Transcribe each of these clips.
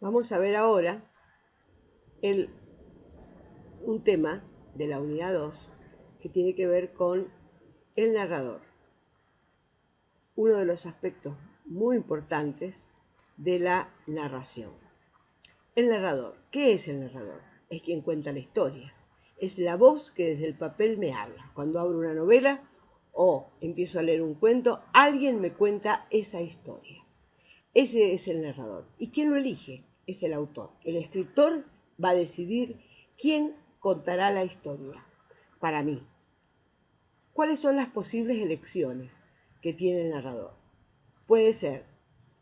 Vamos a ver ahora un tema de la unidad 2 que tiene que ver con el narrador. Uno de los aspectos muy importantes de la narración. El narrador. ¿Qué es el narrador? Es quien cuenta la historia. Es la voz que desde el papel me habla. Cuando abro una novela o empiezo a leer un cuento, alguien me cuenta esa historia. Ese es el narrador. ¿Y quién lo elige? Es el autor. El escritor va a decidir quién contará la historia. Para mí, ¿cuáles son las posibles elecciones que tiene el narrador? Puede ser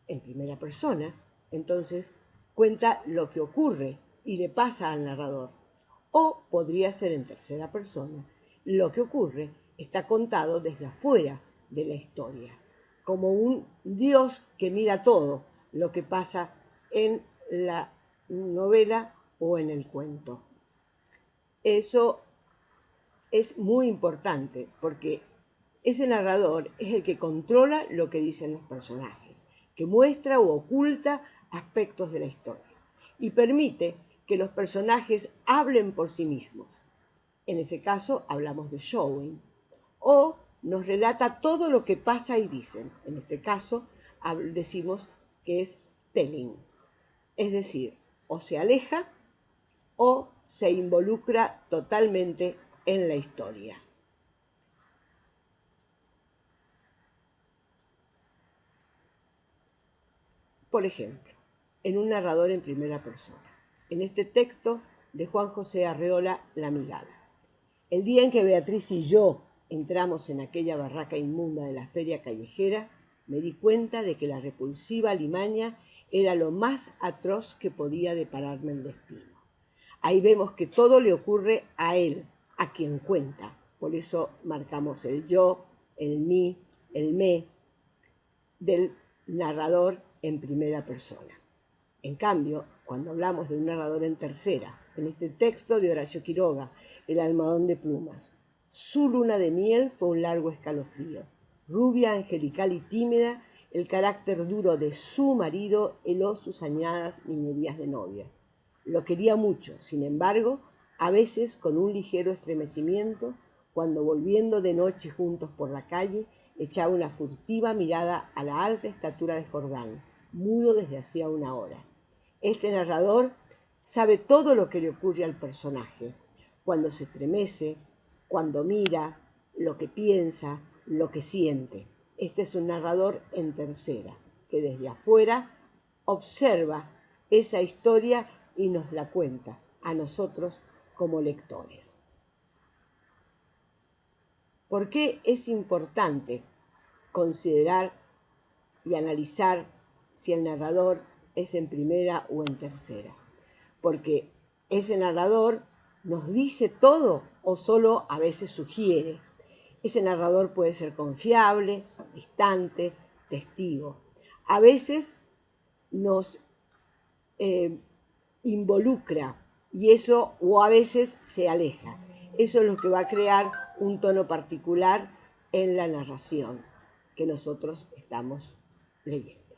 en primera persona, entonces cuenta lo que ocurre y le pasa al narrador. O podría ser en tercera persona. Lo que ocurre está contado desde afuera de la historia, como un Dios que mira todo lo que pasa en la novela o en el cuento. Eso es muy importante porque ese narrador es el que controla lo que dicen los personajes, que muestra o oculta aspectos de la historia y permite que los personajes hablen por sí mismos. En ese caso hablamos de showing. O nos relata todo lo que pasa y dicen. En este caso decimos que es telling. Es decir, o se aleja o se involucra totalmente en la historia. Por ejemplo, en un narrador en primera persona. En este texto de Juan José Arreola, La Migada. El día en que Beatriz y yo entramos en aquella barraca inmunda de la feria callejera, me di cuenta de que la repulsiva alimaña era lo más atroz que podía depararme el destino. Ahí vemos que todo le ocurre a él, a quien cuenta. Por eso marcamos el yo, el mí, el me del narrador en primera persona. En cambio, cuando hablamos de un narrador en tercera, en este texto de Horacio Quiroga, El almohadón de plumas, su luna de miel fue un largo escalofrío. Rubia, angelical y tímida, el carácter duro de su marido heló sus añadas niñerías de novia. Lo quería mucho, sin embargo, a veces con un ligero estremecimiento, cuando volviendo de noche juntos por la calle, echaba una furtiva mirada a la alta estatura de Jordán, mudo desde hacía una hora. Este narrador sabe todo lo que le ocurre al personaje, cuando se estremece, cuando mira, lo que piensa, lo que siente. Este es un narrador en tercera, que desde afuera observa esa historia y nos la cuenta a nosotros como lectores. ¿Por qué es importante considerar y analizar si el narrador es en primera o en tercera? Porque ese narrador nos dice todo o solo a veces sugiere. Ese narrador puede ser confiable, distante, testigo. A veces nos involucra y eso, o a veces se aleja. Eso es lo que va a crear un tono particular en la narración que nosotros estamos leyendo.